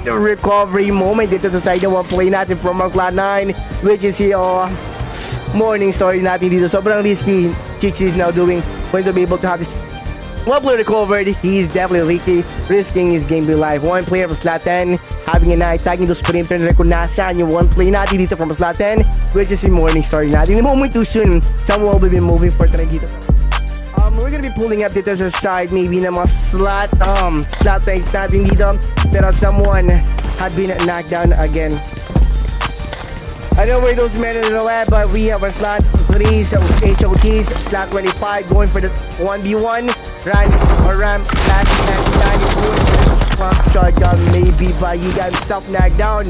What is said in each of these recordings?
recovery moment dito sa side ng one play natin from our clan 9, which is si morning story natin dito. Sobrang risky. Chichi is now going to be able to have this one player recovered. He's definitely risking his game be life. One player from slot 10 having an eye tagging those perimeter na kung nasaan yung one play natin dito from slot 10, which is si morning story natin. In the moment too soon, someone will be moving for try dito. We're gonna be pulling up dito sa side maybe na mga slot tanks natin dito, pero someone had been knocked down again. I know where those men in the lab, but we have our slot 3s, HOTs, slot 25 going for the 1v1 run or ramp last man shotgun maybe, but he got himself knocked down.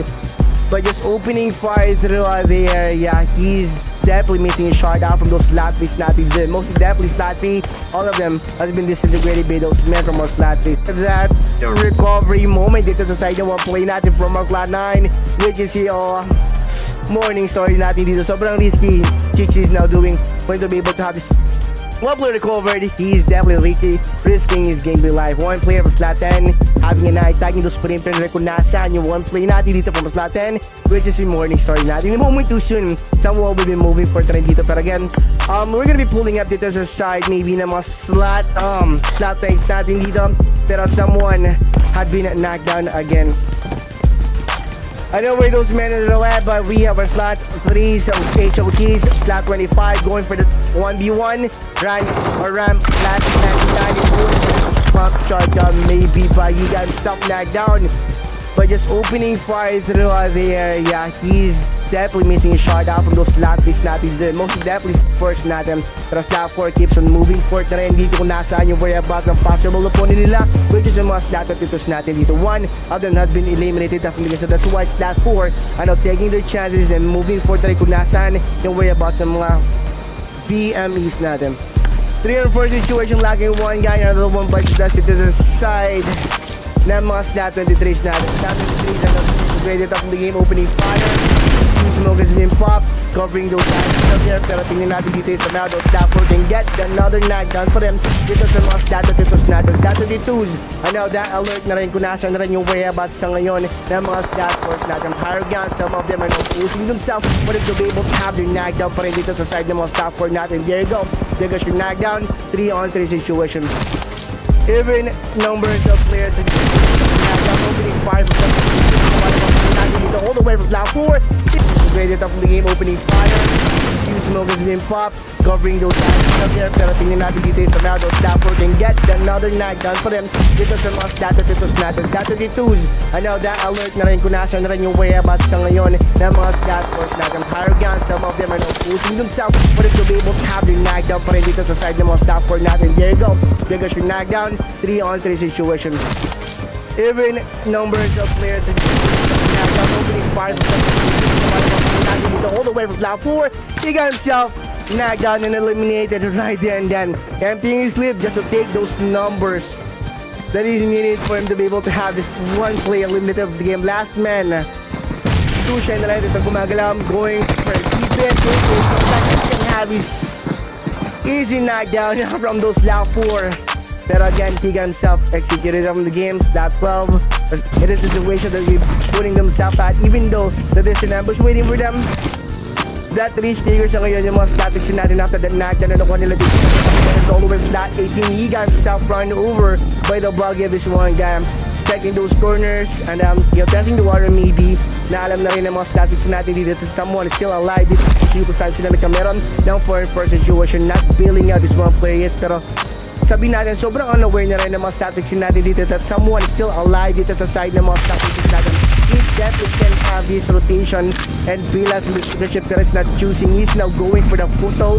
But just opening fire through there, yeah, he's definitely missing a shot out from those slot 3s natin din. Most definitely slot 3, all of them has been disintegrated by those men from our slot 3. That recovery moment dito sa side ng one play natin from our slot 9, which is si morning story natin dito. Sobrang risky. Chichi is now going to be able to have this one player recovered. He's definitely risking his game be life. One player from slot 10 having an eye tagging those perimeter na kung nasaan yung one play natin dito from slot 10, which is the morning story natin. In the moment too soon, someone will be moving for trend dito. Pero again, we're gonna be pulling up dito sa side maybe na mga slot tanks natin dito, pero someone had been knocked down again. I know where those men in the lab, but we have our slot 3s, HOTs, slot 25 going for the 1v1 run or ramp last man shotgun maybe, but he got himself knocked down. But just opening fire through there, yeah, he's definitely missing a shot out from those slot 3s natin din. Most definitely first natin, pero slot 4 keeps on moving forward na rin dito kung nasaan yung whereabouts ng possible opponent nila, which is yung mga slot titos natin dito. One of them had been eliminated definitely, so that's why slot 4 are now taking their chances and moving forward na rin kung nasaan yung whereabouts ng mga PMEs natin. 3-4 situation, lacking one guy, another one bites the dust dito sa side ng mga slot 23s natin. Slot 23s are upgraded up in the game, opening fire. Smoke has been popped, covering those guys there. Pero tingnan natin dito sa now, those slot 4 can get another knockdown for them dito sa mga slot 22s natin. Slot 22s, I know that alert na rin kung nasaan na rin yung whereabouts sa ngayon ng mga slot 4s natin. Higher guns, some of them are now pushing themselves for them to be able to have their knockdown pa rin dito sa side ng mga slot 4 natin. There you go, there goes your knockdown, 3-on-3 situation. Even numbers of players in opening fire all the way from slot 4. Graded up in the game, opening fire. Smoke has been popped, covering those guys there. Pero tingnan natin dito sa now, those slot 4 can get another knockdown for them dito sa mga slot titos natin. Slot 22s, I know that alert na rin kung nasaan na rin yung whereabouts sa ngayon ng mga slot 4s natin. Higher guns, some of them are now pushing themselves for them to be able to have their knockdown pa rin dito sa side ng mga slot 4 natin. There you go, there goes your knockdown, 3-on-3 situation. Even numbers of players in opening fire all the way from slot 4, he got himself knocked down and eliminated right there and then, emptying his clip just to take those numbers that is needed for him to be able to have this one play eliminated of the game. Last man, two siya na lang dito gumagalaw, going for defense, he can have his easy knockdown from those slot 4. Pero again, he got himself executed from the game. Slot 12, it is a situation that we're putting themselves at, even though that there's an ambush waiting for them. That 3 stickers sa ngayon yung mga statics natin after that knockdown na nakuha nila dito. All the way from slot 18, he got himself run over by the bug of this one guy. Checking those corners and testing the water maybe. Na alam na rin ng mga statics natin dito to someone is still alive dito. Kung saan sila nagkameron ng first situation, not bailing out this one player yet, pero sabihin natin, sobrang unaware na rin ng mga statics natin dito that someone is still alive dito sa side ng mga statics natin. He definitely can have this rotation and bail out leadership that is not choosing. He's now going for the photo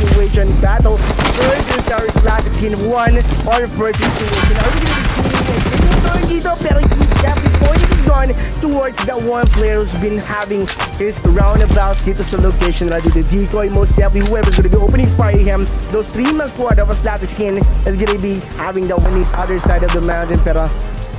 situation battle versus our statics in 1 or first situation. Are we going to be doing it dito? Pero he's definitely pointing the gun towards that one player who's been having his roundabouts dito sa location na dito. Decoy, most definitely whoever's gonna be opening fire him. Those 3-man squad of a slot 16 is gonna be having the one is other side of the mountain. Pero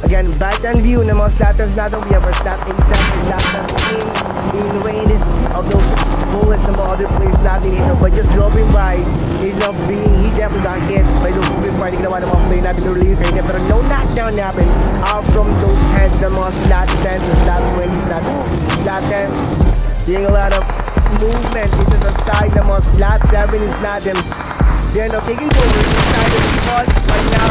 again, back and view ng mga slatters natin. We have our slot 87, slot 17 being rained of those bullets ng mga other players natin dito. But just dropping by, he definitely got hit by those moving party ginawa ng mga player natin earlier kanina. Pero no knockdown happened out from those heads ng mga slot 10 to slot 20, slot 10. Seeing a lot of movement into the side ng mga slot 7 is natin. They end up taking over inside of the spot right now.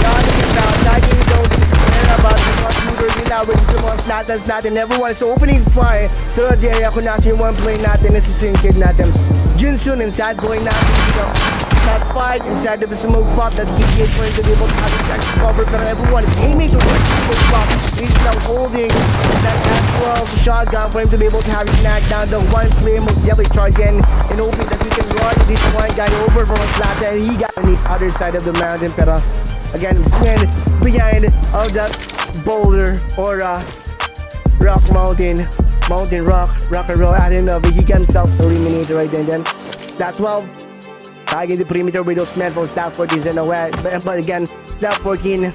Nothing about tagging those care about the shooter nila with the mga slatters natin. Everyone is opening fire through the area kung nasa yung one play natin na si Sinkid natin. Junsun and Sad Boy natin dito. That's 5 inside of the smoke pop that he is going to be able to have his back cover. Pero everyone is aiming to the smoke pop. He's now holding that S12 shotgun for him to be able to have his knock down. The one player most definitely charge in and hoping that he can run this one guy over from his flat and he got on the other side of the mountain. Pero again, behind of that boulder or rock mountain rock and roll. I don't know, but he got himself eliminated right then. That 12 tagging the perimeter with those men from slot 14 and away. But again, slot 14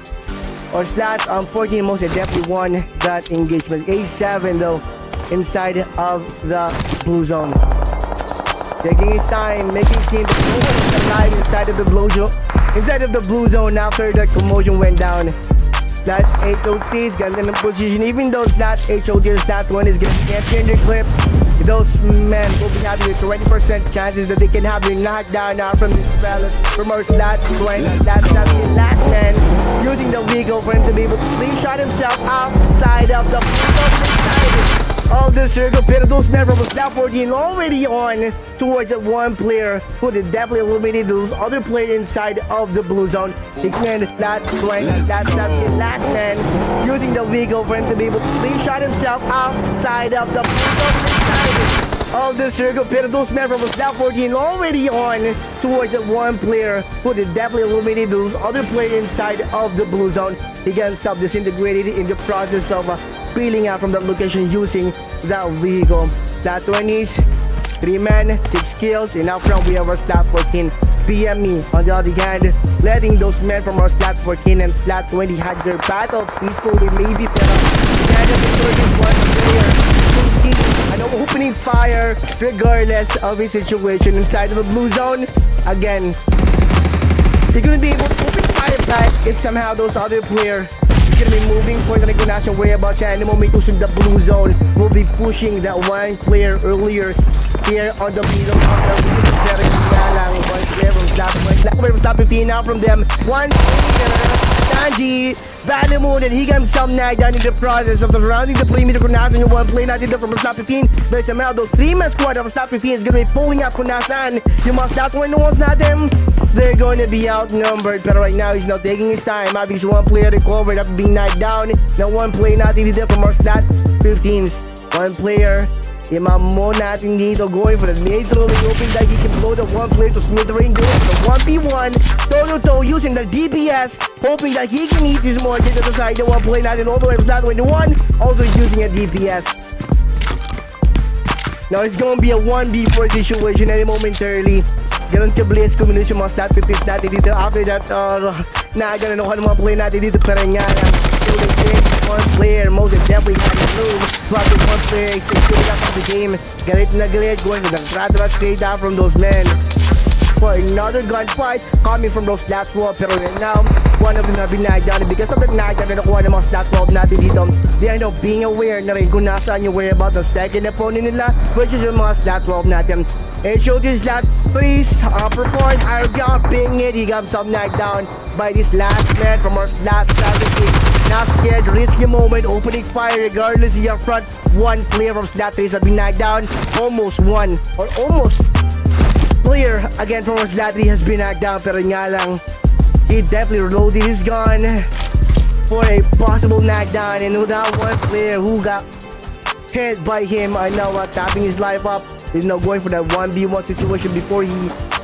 or slot 14 most definitely won that engagement. A7 though inside of the blue zone. Taking his time, making sure that no one is alive inside of the blue zone after the commotion went down. Slot 8 OT is gonna in position, even though slot HOD or slot 1 is gonna get in the clip. Those men will be having a 20% chances that they can have their knockdown now from this fella from our slot 20. That's the last man using the vehicle for him to be able to slingshot himself outside of the of the circle. Pero those men from slot 14 already on towards that one player who did definitely eliminated those other players inside of the blue zone. Again, slot 20. That's the last man using the vehicle for him to be able to slingshot himself outside of the of the circle. Pero those men from slot 14 already on towards that one player who did definitely eliminated those other players inside of the blue zone. He got himself disintegrated in the process of peeling out from that location using that vehicle. Slot 20s, 3 men, 6 kills, and out front we have our slot 14. PME on the other hand, letting those men from our slot 14 and slot 20 had their battle peacefully, maybe, pero behind the victorious one player an opening fire regardless of his situation inside of the blue zone. Again, they're gonna be able to open fire back if somehow those other players is gonna be moving for the national way about siya. And the moment using the blue zone will be pushing that one player earlier here on the middle of the very one player from slot 15 now from them. One Sanji Banamoon, and he got himself nagged down in the process of surrounding the perimeter. Kung nasan yung one play natin from slot 15. But somehow those 3-man squad of slot 15 is gonna be pulling up kung nasan yung mga slot 1 ones natin. They're going to be outnumbered, pero right now he's not taking his time. Having his one player recovered after being knocked down. Now one play natin dito from our slot 15s. One player Imamo natin dito going for the middle, hoping that he can blow the one player to smithereens, going for the 1v1 toe-to-toe using the DPS, hoping that he can eat his more dito sa side. The one play natin all the way from slot 21, also using a DPS. Now it's gonna be a 1v4 situation any momentarily. Ganon ka-blaze combination mga slot 15s natin dito. After that, nakaganon ako ng mga play natin dito, pero nga lang one player most definitely had to move. Probably one player executed out of the game. Galit na galit, going to the rat straight down from those men for another gunfight coming from those last 12. Pero right now, one of them have been knocked down, and because of the knockdown na nakuha ng mga slot 12 natin dito, they end up being aware na rin kung nasaan yung whereabouts the second opponent nila, which is yung mga slot 12 natin. It showed his slot 3's upper point. Arga ping it. He got himself knocked down by this last man from our last strategy. Now scared, risky moment, opening fire regardless. He up front, one player from slot 3's have been knocked down. Almost player again from our slot 3 has been knocked down, pero nga lang, he definitely reloaded his gun for a possible knockdown. And that one player who got hit by him, I know tapping his life up, is now going for that 1v1 situation before he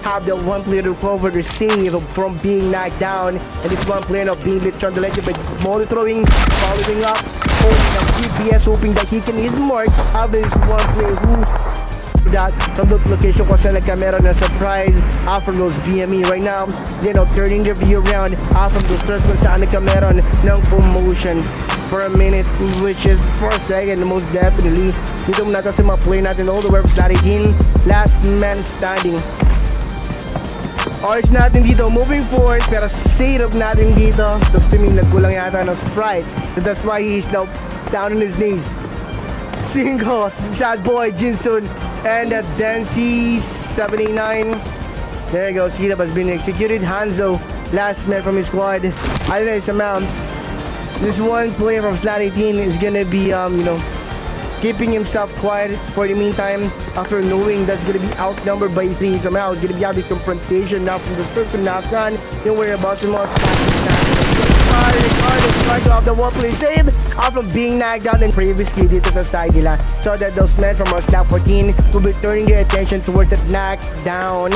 have the one player to recover to save from being knocked down. And this one player now being lit on the ledge by molly throwing, following up, holding a deep QTPIES, hoping that he can hit his mark. Having this one player who that from the location ko sa nagkamera na surprise from those BME right now, you know, turning their view around from those first kung saan nagkamera ng promotion for a minute, which is for a second, most definitely. Dito muna natin sa mga play natin all the way from slot 18, last man standing. Ours natin dito, moving forward, pero save up natin dito. Looks to me, nagkulang yata ng sprite. So that's why he's now down on his knees. 5, Sad Boy, Jinsun, and Dancy 789. There you go, speed up has been executed. Hanzo, last man from his squad. I don't know, it's amount. This one player from slot 18 is gonna be, you know, keeping himself quiet for the meantime after knowing that's gonna be outnumbered by 3. Somehow it's gonna be having confrontation now from the start to Nasan. Don't worry about him. Strike off the wall play save from being nagged down and previously dito sa side nila. So that those men from our slot 14 will be turning their attention towards that knockdown.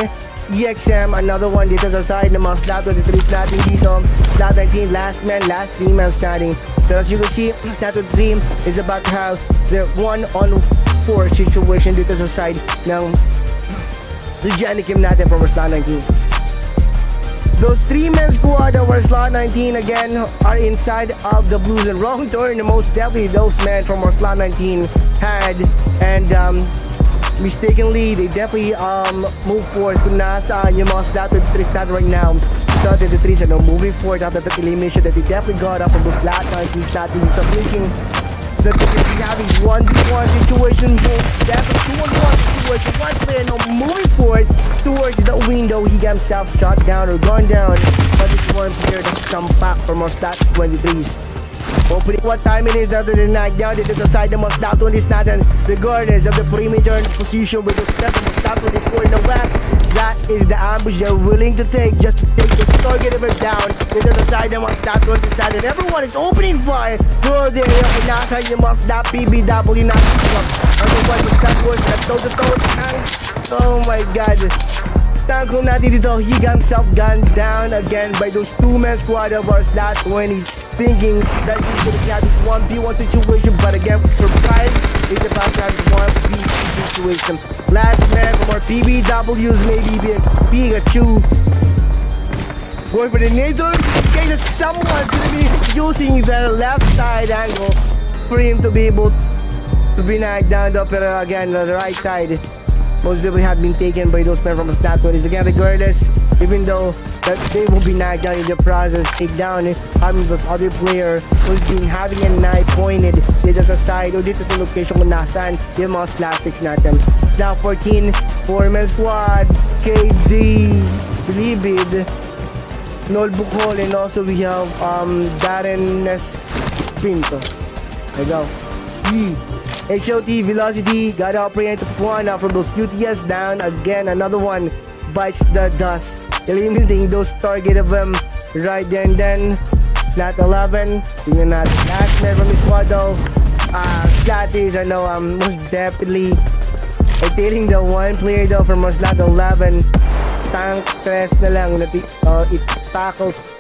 EXM, another one dito sa side ng mga slot 23 natin dito. Slot 19, last man, last 3 man standing. So as you can see, slot 3 is about to have the 1-on-4 situation dito sa side ng Regenikim natin from our slot 19. Those 3-man squad of our slot 19 again are inside of the blues, and wrong turn, most definitely those men from our slot 19 had, and mistakenly they definitely move forward to nasaan yung mga slot 23 slot right now. Slot 23 so moving forward after that elimination that they definitely got up from those slot 19 slot so thinking that they could be having 1v1 situation, definitely 2-on-1 situation. One player now moving forward towards the window. He got himself shot down or gone down, but this one player that's come back from our slot 23s. Hopefully what time it is after the knockdown, it is aside the most slot 20s natin, regardless of the perimeter position with the step of the slot 24 in the west. That is the ambush they're willing to take just to take the target of it down. It is aside the most slot 20s natin. Everyone is opening fire through the area. Nasa yung mga slot PBW natin. Everyone was that was that toe-to-toe tank. Oh my god. Tangkong natin dito, he got himself gunned down again by those 2-man squad of our slot 20s, thinking that he's gonna have this 1v1 situation, but again, surprise, it's about to have 1v2 situation. Last man from our PBWs, maybe Pikachu. Going for the nade, okay, that someone's gonna be using their left side angle for him to be able to be knocked down though, pero again, the right side most definitely have been taken by those men from the slot 20s. Again, regardless, even though that they will be knocked down in the process, take down having those other player who's been having a knife pointed dito sa side o dito sa location kung nasaan yung mga slot 6 natin. Slot 14, 4-man squad, KD, Libid, Nol Bukol, and also we have Darren Pinto. There you go. HOT Velocity got operated one from those QTS down again. Another one bites the dust, eliminating those target of them right there and then. Slot 11, tingnan natin last man from the squad though. Scotties, I know most definitely tailing the one player though from our slot 11. Tank stress na lang, it tackles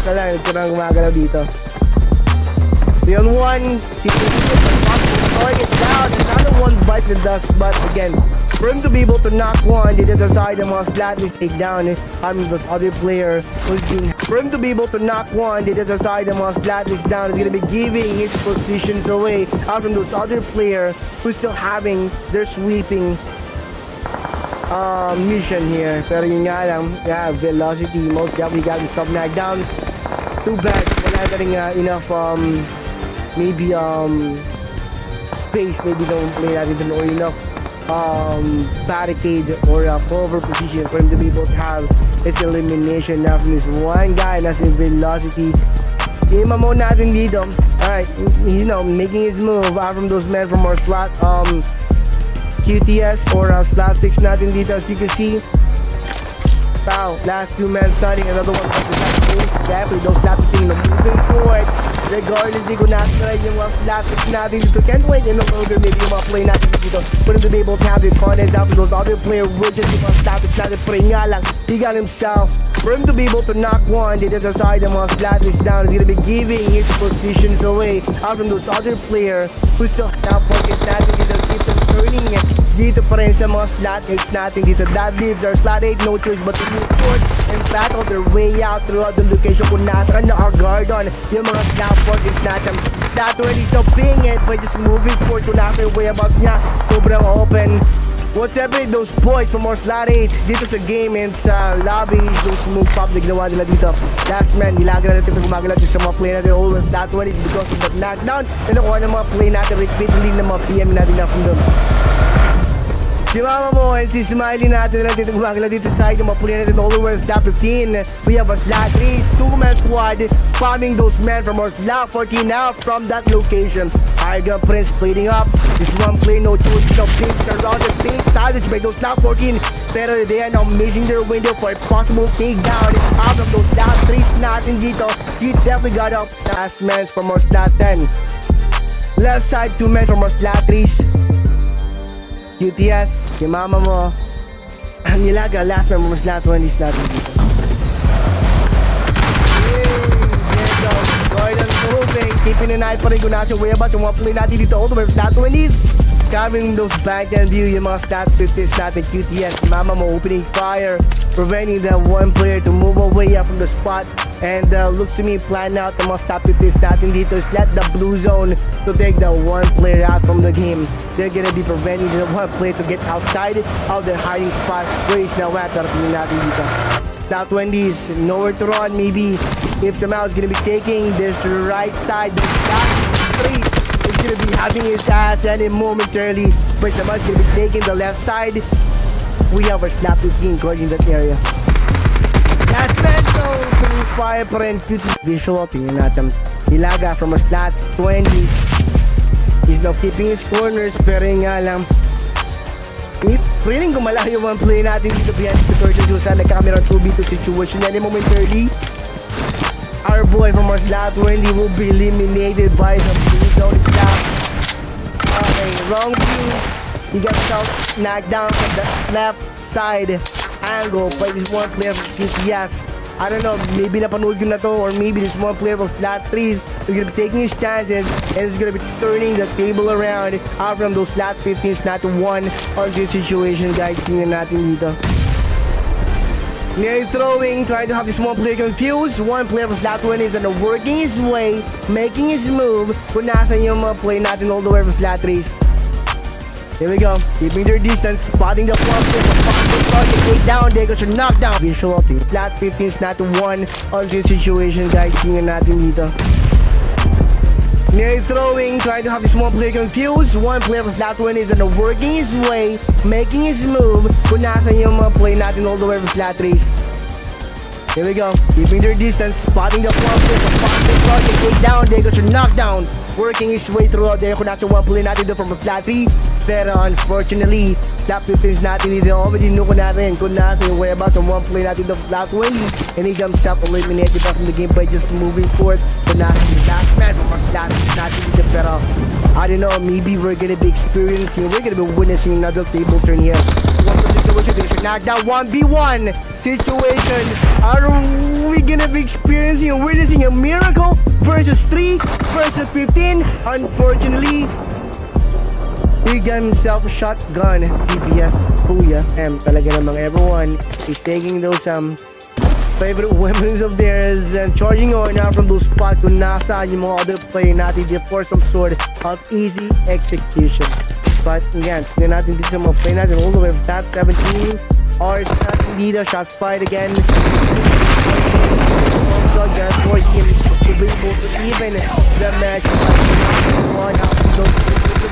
na lang, ito nang magalaw dito. Yun one, target down, another one bites the dust, but again, for him to be able to knock one, they did aside the most gladly take down those other player who's been, for him to be able to knock one, they did aside the most gladly down, is gonna be giving his positions away from those other player who's still having their sweeping mission here. Pero yun nga lang, yeah, Velocity most definitely got himself knocked down. Too bad, wala na rin enough maybe space, maybe don't play natin dun or enough barricade or cover position for him to be able to have his elimination now from this one guy na si Velocity. Imamo natin dito. Alright, you know, making his move from those men from our slot QTS or slot 6 natin dito. As you can see, Pow. Last 2 men starting. Another one from the left post. Definitely those lap 15 na moving forward. Regardless, di ko natin yung mga slapstick natin dito. Can't wait any longer. Maybe yung mga play natin dito. For him to be able to have the confidence out for those other players. Which is yung mga slapstick natin. Pero nga lang, he got himself. For him to be able to knock one, they did decide the mga slapsticks down. He's gonna be giving his positions away out from those other players who still stop focus natin dito. Keep them turning it dito pa rin sa mga slot 8 natin dito. That leaves our slot 8 no choice but to move forward and battle their way out throughout the location kung nasa na our guard on yung mga slot focus natin. Slot 20 still ping it but just moving forward kung nasa yung way about niya. Sobrang open. What's happening those boys from our slot 8 dito sa game and sa lobby. Those move pop na ginawa nila dito. Last man, nilaga na natin ito gumagalaw dito sa mga play natin. Always slot 20 is because of that knockdown and nakuha ng mga play natin repeatedly ng mga PM natin na from doon. Si Mama Mo and si Smiley natin na dito gumagalaw dito sa side ng mga play natin. Always slot 15. We have a slot 3 2-man squad farming those men from our slot 14 now from that location. Arga Prince splitting up. This one play no choice. No pink surrounded pink savage by those slot 14. Pero they are now missing their window for a possible takedown. Out of those slot 3s natin dito. He definitely got up. Last men from our slot 10. Left side 2 men from our slot 3s. QTS, yung mama mo. Ang nilaga, last man from our slot 20s natin dito. Gordon moving, keeping an eye pa rin kung nasa way about yung mga play natin dito. All the way slot 20s. Covering those back and view yung mga stat 50s natin. QTS, mama mo opening fire, preventing that one player to move away up from the spot. And looks to me plan out the mga stat 50s natin dito is let the blue zone to take the one player out from the game. They're gonna be preventing the one player to get outside of their hiding spot where he's now at. Tarating natin dito. Stat 20s, nowhere to run maybe. If somehow is gonna be taking this right side, the stat 3 is gonna be having his ass any momentarily, but somehow is gonna be taking the left side. We have our slap 15 guarding that area. Last man, so fire pa rin. Visual, tingnan natin. Ilaga from a slot 20s. He's now keeping his corners, pero nga lang feeling gumalaw yung one play natin dito behind the curtain. Susan, nagka-camera 2v2 situation any momentarily. Our boy from our slot 20 will be eliminated by the blue zone itself. Okay, wrong view. He got himself knocked down from the left side angle by this one player from QTS. I don't know, maybe napanood yun na to, or maybe this one player from slot 3s is gonna be taking his chances and is gonna be turning the table around out from those slot 15s not one on this situation, guys. Tingnan natin dito. Near throwing, trying to have this one player confused. One player from slot 20 is working his way, making his move. Kung nasan yung mga play natin all the way from slot 3s. Here we go, keeping their distance, spotting the front take down, they got your knockdown. Visual, slot 15's not one on this situation, guys. Tingnan natin dito. Near throwing, trying to have this one player confused. One player from slot 20 is working his way, making his move. Kung nasan yung mga play natin all the way from slot 3s. Here we go, keeping their distance, spotting the front take down, they got your knockdown. Working his way throughout there. Kung nasa one play natin doon from slot 3. Pero unfortunately, slot 15s natin dito. Already know ko natin kung nasa yung whereabouts on one play natin doon slot 20s. And he himself eliminated from the game by just moving forward. Kung nasa yung last man from our slot natin dito. Pero I don't know, maybe we're gonna be experiencing, we're gonna be witnessing another table turn here. Knockdown 1v1 situation. Are we gonna be experiencing and witnessing a miracle versus 3 versus 15? Unfortunately, he got himself a shotgun. TPS, Kuya M. Talaga namang everyone is taking those favorite weapons of theirs and charging on now from those spots kung nasaan yung mga other player natin for some sort of easy execution. But again, tingnan natin dito sa mga play natin all the way from stat 17. Or shots dito, shots fired again. Gonna force him to be able to even the match. One out of those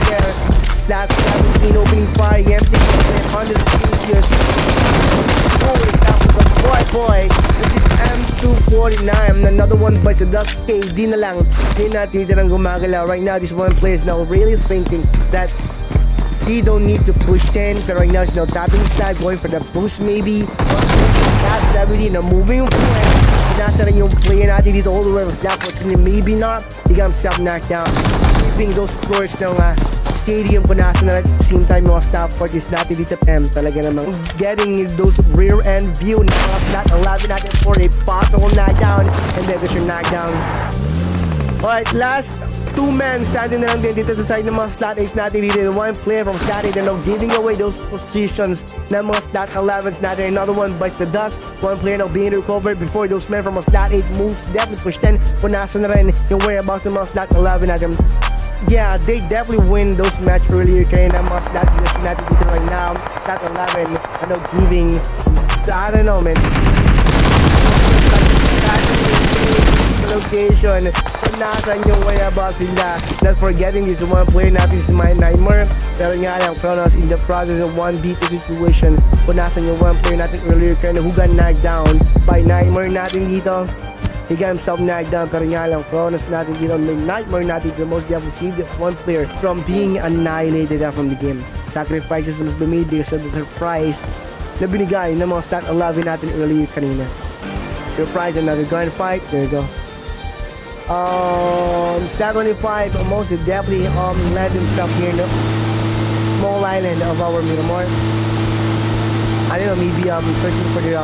there. Stat 17 opening fire. Empty 100 years. Holy cow, boy. This is M249. Another one by sa KD na lang. Hindi natin ang gumagalaw. Right now, this one player is now really thinking that he don't need to push 10, pero right now he's now tapping his side, going for the boost maybe. Last 17 na moving forward. Nasa rin yung player natin dito all the way was that was maybe not. He got himself knocked down. Sweeping those floors ng stadium kung nasa na at the same time yung staff parties natin dito. Talaga namang getting those rear end view na mga slot 11 natin for a possible knockdown and then there's your knockdown. Alright, last 2 men standing na lang din dito sa side ng mga slot 8s natin dito. One player from slot 8 and now giving away those positions ng mga slot 11s natin. Another one bites the dust. One player now being recovered before those men from a slot 8 moves. Definitely push 10 kung nasa na rin yung whereabouts ng mga slot 11 natin. Yeah, they definitely win those match earlier kaya ng mga slot natin dito right now. Slot 11 and now giving, I don't know man, location kung nasan yung whereabouts sila. Not forgetting this one player natin is my Nightmare, pero nga lang Kronos in the process of 1v2 situation kung nasan yung one player natin earlier kaya who got knocked down by Nightmare natin dito. He got himself knocked down, pero nga lang Kronos natin dito, may Nightmare natin the most definitely saved one player from being annihilated from the game. Sacrifices must be made because of the surprise na binigay ng mga stat 11 natin earlier kanina. Surprise, another gunfight. There you go. Stat 25 most definitely led himself here in the small island of our Miramar. I don't know, maybe searching for the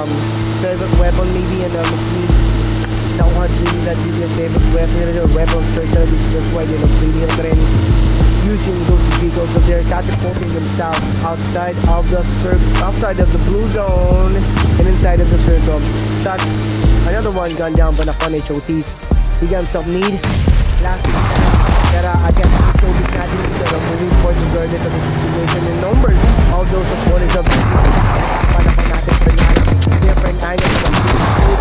favorite weapon maybe and nakuha din that yung favorite weapon search na that's why they're not playing rin using those vehicles so they're catapulting themselves outside of the outside of the blue zone and inside of the circle. Shot another one gone down Banakon HOTs. He got himself need. Last pero I guess HOTs natin dito moving forward regardless of the situation and numbers of those opponents of Banakon natin for different angles from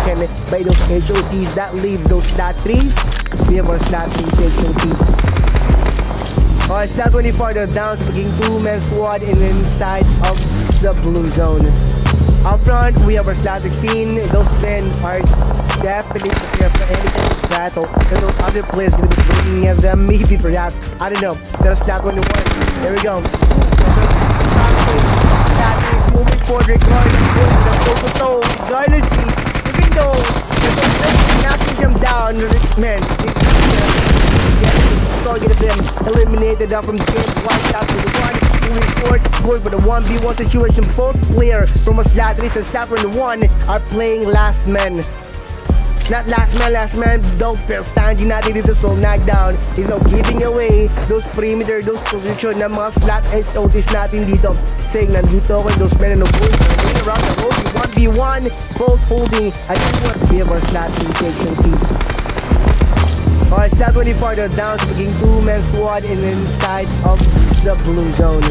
taken by those HOTs. That leaves those stat 3s. We have our stat 3 HOTs. Alright, stat 24 they're down to maging 2-man squad in inside of the blue zone. Up front, we have our stat 16. Those men are definitely prepared for anything battle. And those other players going to be bringing at them maybe perhaps. I don't know. Pero stat 21. There we go. Stat is moving forward regardless of the toe. Regardless, even though knocking them down, man, it's going to be eliminated from the game. One shot to the one. Moving forward for the 1v1 situation. Both players from a slot 3 and slot 1 are playing last man. Not last man, don't standing natin dito so knockdown. He's now giving away those perimeter, those position ng mga slot HOTs natin dito. Saying nandito ako those men and going around the road 1v1, both holding a 2-1 our slot HOTs. Alright, stat 24 they're down to maging 2-man squad in inside of the blue zone.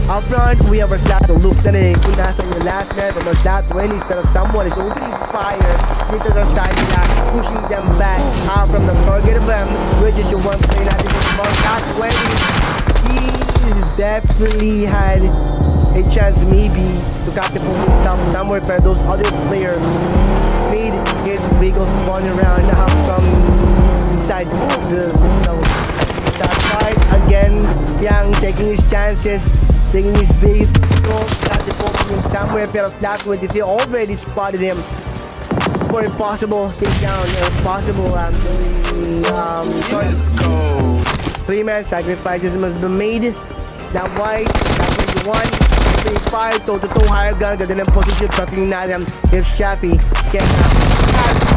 Up front, we have our slot look na rin kung nasa yung last man from our slot 20s pero someone is opening fire dito sa side nila, pushing them back out from the target of them, which is yung one play natin from slot 20. He's definitely had a chance maybe to catapult himself somewhere pero those other players made his vehicle spawn around from inside the that side again. Yang taking his chances, taking his big goal, catapulting him somewhere pero slot 23 already spotted him for a possible takedown or possible three-man sacrifices must be made. That white, that 21, 35, toe-to-toe higher gun, ganda ng position, tracking natin if Shafi can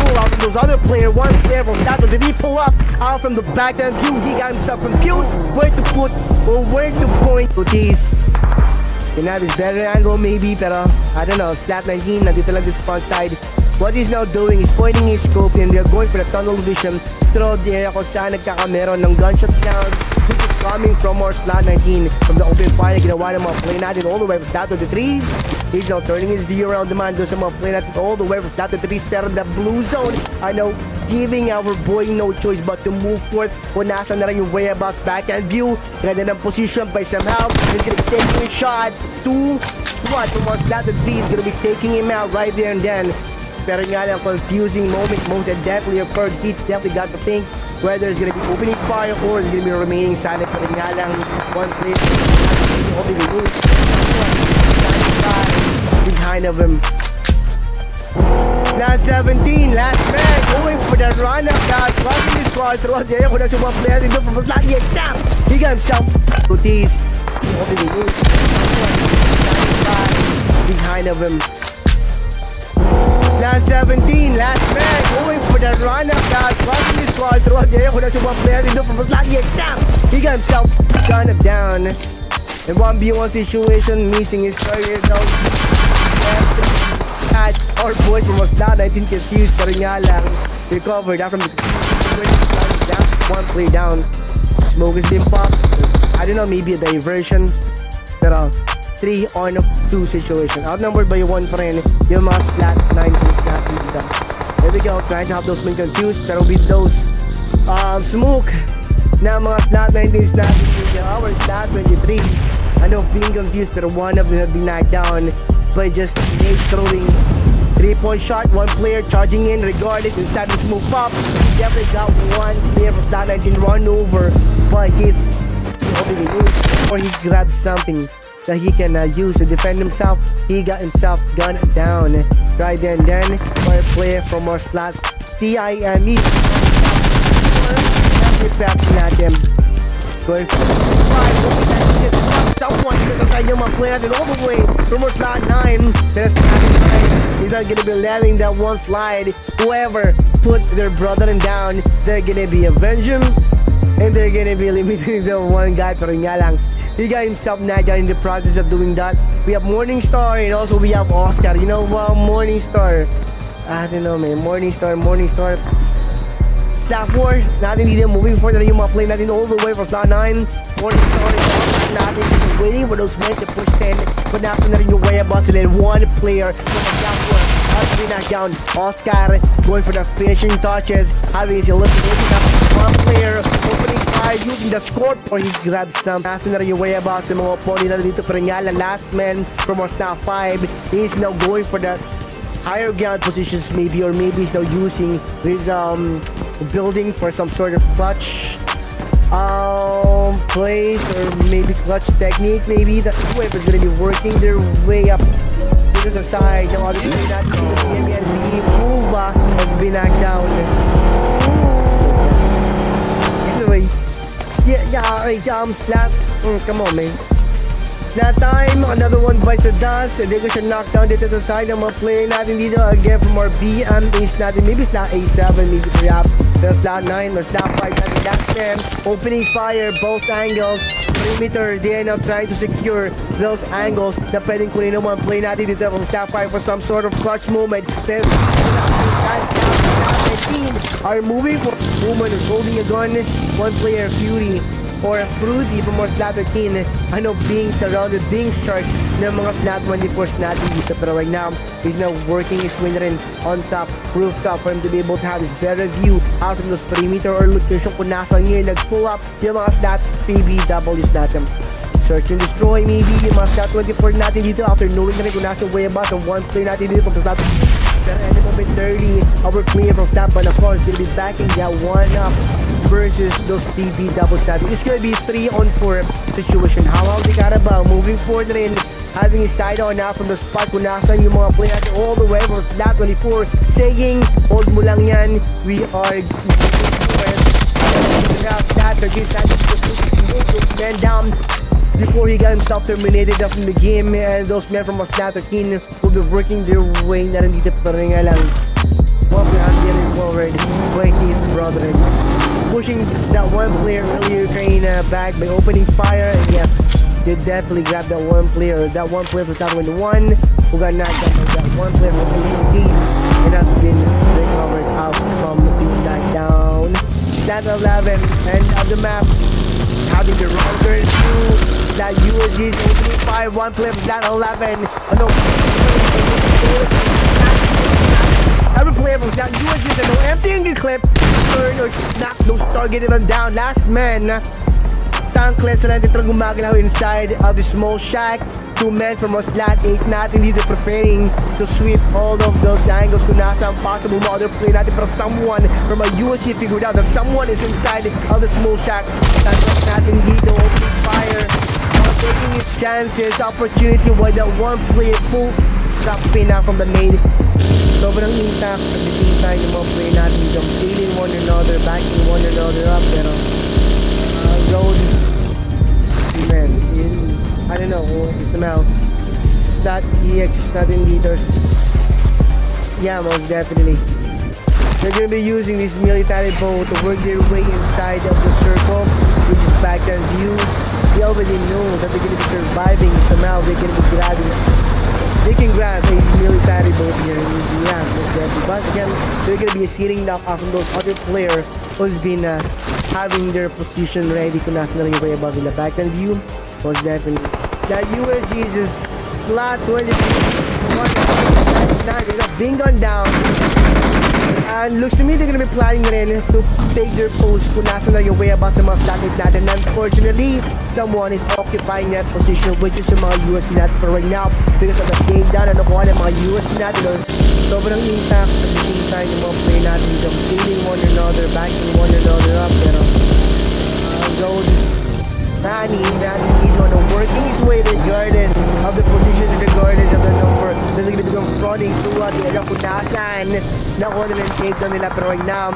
pull out from those other player, one player from that, did he pull up out from the back end view? He got himself confused where to put or where to point to these. Can have his better angle maybe, pero I don't know. Slot 19, nandito lang this front side. What he's now doing is pointing his scope and they're going for the tunnel vision throughout the area kung saan nagkakameron ng gunshot sound which is coming from our slot 19 from the open fire. Ginawa ng mga play natin all the way from slot 23. He's now turning his view around the man doon sa mga play natin all the way from slot 23 pero the blue zone are now giving our boy no choice but to move forth kung nasa na rin yung whereabouts backhand view. Ganda ng position by somehow he's gonna be taking a shot to squad from our slot 3. He's gonna be taking him out right there and then. Pero nga lang, confusing moment most and definitely occurred. He definitely got to think whether it's gonna be opening fire or it's gonna be remaining silent. Pero nga lang, one place opening the roof behind of him. Last 17, last man, going for the run up that crossing his cross through the air. Kuna sumang player dito from Slot exam. He got himself to tease. Behind of him. Last 17, last man, going for the run up that crossing his cross through the air. Kuna sumang player dito from Slot exam. He got himself gunned down. In 1v1 situation, missing his target though. Our boys from Slot, I think it's used pero nga lang recovered after the one play down. Smoke is being popped. I don't know, maybe a diversion. Pero 3 on 2 situation. Outnumbered by 1 pa rin yung mga Slot 9 natin dito. There we go, trying to have those men confused. Pero with those smoke na mga Slot 19s natin dito, our Slot 23 ano being confused pero one of them have been knocked down by just throwing 3-point shot. One player charging in, regarded inside the smoke pop. He definitely got one player from Slot 19 run over, but he's or he grabbed something that he can use to defend himself. He got himself gunned down right then. By a player from our Slot TIME. Back natin. Going for someone because yung mga player natin all the way from our Slot 9. He's not gonna be letting that one slide. Whoever put their brother down, they're gonna be avenge him, and they're gonna be limiting the one guy. Pero nga lang, he got himself knocked down in the process of doing that. We have Morningstar and also we have Oscar. You know what, Morningstar? I don't know, man. Morningstar. Slot 4, natin dito moving forward na yung mga play natin all the way from Slot 9. Morningstar natin waiting for those men to push 10. But natin na rin yung way about sila. One player from Slot 4 has been knocked down. Oscar going for the finishing touches. Having his looking up one player opening fire using the score or he grabbed some. Natin na rin yung way about sa mga opponent natin dito. Pero nga lang, last man from our Slot 5 is now going for that higher ground positions maybe, or maybe he's now using his building for some sort of clutch plays or maybe clutch technique. Maybe that whoever's gonna be working their way up to the side. Now obviously not the Mova has been knocked down. Anyway, Slap. Come on, man. That time, another one bites the dust. Hindi ko siya knockdown dito sa side ng mga player natin dito. Again, from our BMAs natin. Maybe Slot A7, maybe perhaps. Pero Slot 9 or Slot 5 natin. That's them. Opening fire, both angles. Perimeter, they end up trying to secure those angles na pwedeng kunin ng mga player natin dito from Slot 5 for some sort of clutch moment. Then, are moving for woman is holding a gun. One player, Fury. Or Fruity from our Slot 13, being surrounded, being short ng mga Slot 24s natin dito. Pero right now, he's now working his way rin on top, rooftop, for him to be able to have his better view out from those perimeter or location kung nasa ngayon nag-pull up yung mga Slot PBWs natin. Search and destroy maybe yung mga Slot 24 natin dito after knowing na rin kung nasa way about the one play natin dito from Slot. Pero any moment 30, our player from Slot Banakon is gonna be backing that one up versus those PBWs natin. It's gonna be 3-on-4 situation. How the Carabao moving forward rin, having his side on now from the spot kung nasan yung mga player natin all the way from Slot 24 saying, hold mo lang yan, we are man down before he got himself terminated from the game, and those men from Slot 13 will be working their way na rin dito pero nga lang what we are getting forward by his brother pushing that one player earlier Ukraine back by opening fire, and yes, they definitely grabbed that one player from Slot 21 who got knocked out by that one player from Asian Keys and has been recovered out from being knocked down. Slot 11 and of the map having the rounders to that USG is opening fire, one player from Slot 11. Every player from Slot USG is emptying the clip, turn or knock those targeted on down. Last man, tankless na natin talagang gumagalaw inside of the small shack. Two men from our Slot 8 natin dito preparing to sweep all of those angles kung nasa ang possible mga other play natin. Pero someone from a USG figured out that someone is inside of the small shack. Tankless natin dito, opening fire, taking its chances, opportunity while that one player full stop pin out from the nade. sobrang intact. At the same time, yung mga player natin dito, feeling one another, backing one another up. Pero, road, man, I don't know, somehow, stat EX natin dito. Yeah, most definitely. They're gonna be using this military boat to work their way inside of the circle, which is back and view. They already know that they're gonna be surviving. Somehow they're gonna be grabbing. They can grab a military boat here. Yeah, most definitely. But again, they're gonna be sitting down after those other player who's been having their position ready. Kung nasa na rin yung way above in the back and view. Most definitely. The USG is slot 23. They're gonna bring on down. And looks to me they're gonna be planning rin to take their post kung nasa na yung way above sa mga static natin. Unfortunately, someone is occupying that position, which is yung mga USG natin for right now. Because of the takedown na nakuha ng mga USG natin. Sobrang intact. At the same time, yung mga play natin dito, feeling one another, backing one another up. Pero, road, Manny he's on working his way regardless of the position and regardless of the number. There's gonna be confronting throughout the area kung nasaan nakuha na ng takedown nila. Pero right now,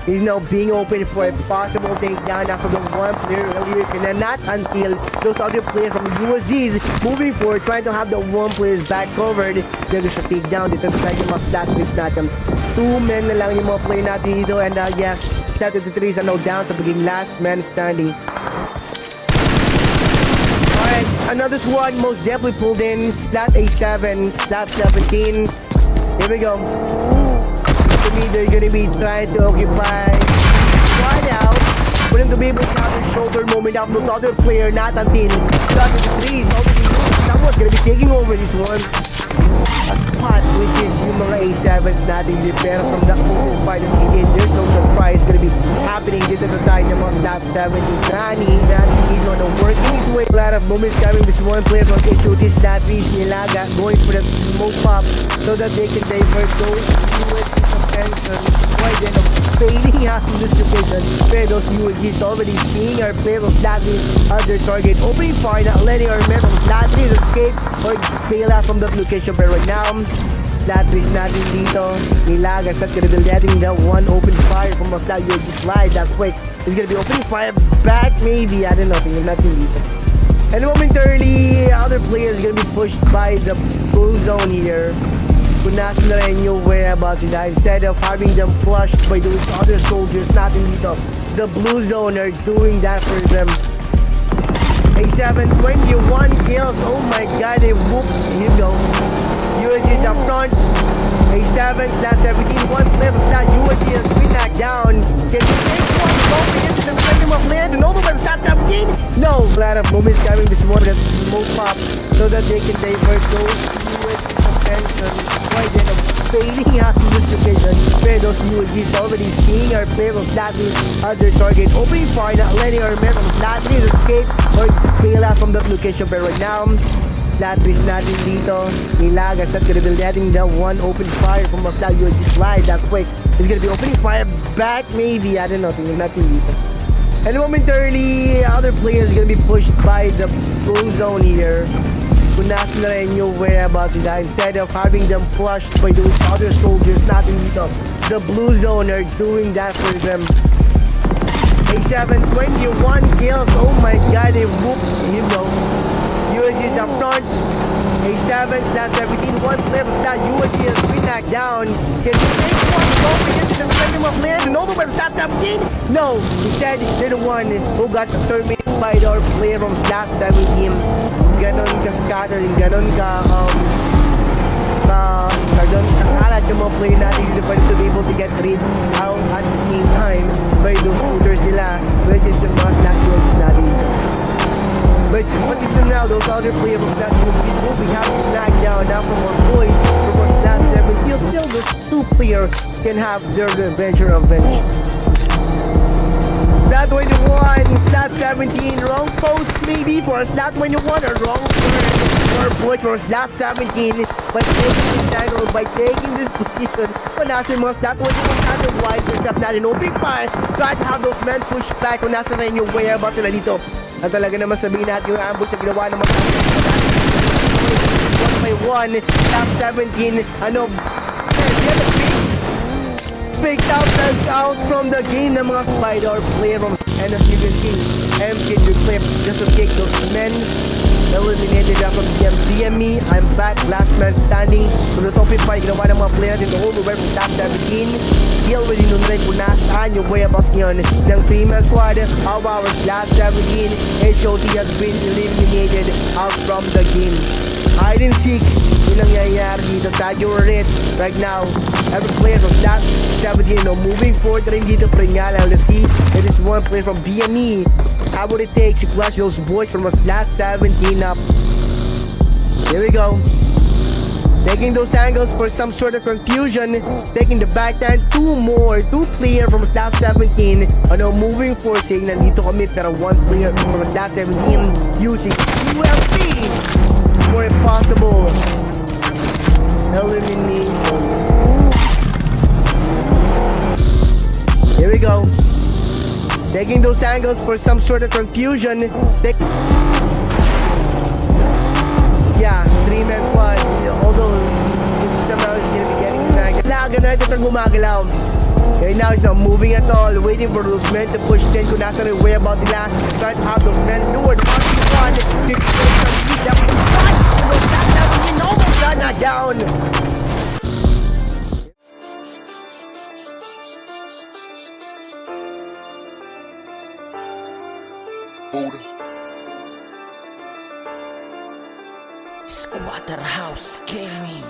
he's now being open for a possible takedown after the one player earlier. Not until those other players from the USGs moving forward, trying to have the one player's back covered. They're gonna take down dito sa side ng mga stat list natin. 2 men na lang yung mga player natin dito. And yes, stat 23 is now down sa pagiging last man standing. Alright, another squad most definitely pulled in. Stat A7, stat 17. Here we go. To me, they're gonna be trying to occupy one out for them to be able to have a shoulder moment out with other player. Not until stat 23 is already moved. Someone's gonna be taking over this one. A spot which is yung mga A7s natin din. Pero from the open fight that he did, there's no surprise gonna be happening dito sa side ng mga stat 70s. Nani he's on the working his way. A lot of moments coming. This one player from K2T stat reach Nilaga going for that smoke pop so that they can divert those USG attention. Why then failing after this division. Pero those USGs already seeing our player of stat reach as their target. Opening fire, not letting our men from stat reach escape or bail out from that location. Pero right now, stat reach natin dito. Nilaga is not gonna be letting that one open fire from a stat USG slide that quick. He's gonna be opening fire back maybe. I don't know. Tingnan natin dito. And momentarily, other players gonna be pushed by the blue zone here. Kung nasa na rin yung whereabouts sila. Instead of having them flushed by those other soldiers natin dito, the blue zone are doing that for them. A7, 21 kills. Oh my god, they whooped. Here we go. USG is up front. A7, last 17, one flip, stat USG has been knocked down. Can you take one moment into the second of land? And over by stat 17? No! A lot of moments coming this morning that smoke pop so that they can divert those USG attention. Why then failing after this division. Pero those USGs already seeing our player of stat as their target. Opening fire, not letting our men from stat escape or bail out from that location. Pero right now, stat list natin dito, Nilagas not gonna be letting the one open fire from a stat USG slide that quick. He's gonna be opening fire back maybe. I don't know. Tingnan natin dito. And momentarily, other players gonna be pushed by the blue zone here. Kung nasa na rin yung whereabouts sila. Instead of having them flushed by those other soldiers natin dito, the blue zone are doing that for them. A7, 21 kills. Oh my god, they whooped. Here we go. USG is up front. A7, last 17, one flip, stat USG has been knocked down. Can you take one goal against the second of land and over by stat 17? No, instead, they're the one who got terminated by our player from stat 17. Ganon ka scattering, ganon ka kalat yung mga player natin dito pa rin to be able to get rid out at the same time by those shooters nila, which is yung mga stat USG natin dito. But until now, those other players will be having to knock down now from our boys from our stat 7. Still those two players can have their adventure of revenge. Stat 21, stat 17, wrong post maybe for stat 21 or wrong for boys for stat 17. But taking this angle, by taking this position, kung nasa yung mga stat 21 natin, wide intercept natin, opening fire, try to have those men push back kung nasa rin yung whereabouts sila dito. At talaga naman sabihin natin yung ambush na ginawa ng mga 1 by 1, stat 17, Big out from the game ng mga spider player from, and as you can see, MK clip just to kick those men. Eliminated from DME. I'm back, last man standing. So the top 5, ginawa ng mga player natin to hold over from top 17. Deal with yung rin kung nasaan yung way above ngayon ng female squad of our last 17. HOT has been eliminated out from the game. Hide and seek yung nangyayari dito. TORTURE right now. Every player from last 17, moving forward rin dito pre nga lang. Let's see, there is one player from DME. How would it take to clutch those boys from us last 17 up? Here we go. Taking those angles for some sort of confusion. Taking the backhand, two player from us last 17. Ano, moving forward, saying nandito kami pero one player from us last 17 using UFC for a possible elimination. Here we go. Taking those angles for some sort of confusion. Yeah, 3-man squad. Although somehow he's gonna be getting back. Laga na ito ng gumagalaw. Right now he's not moving at all. Waiting for those men to push 10. Kung nasa rin way about nila. Start out those men. Luward. 1-1. 6 complete. That was the shot. Almost got not down. Squatter house gaming.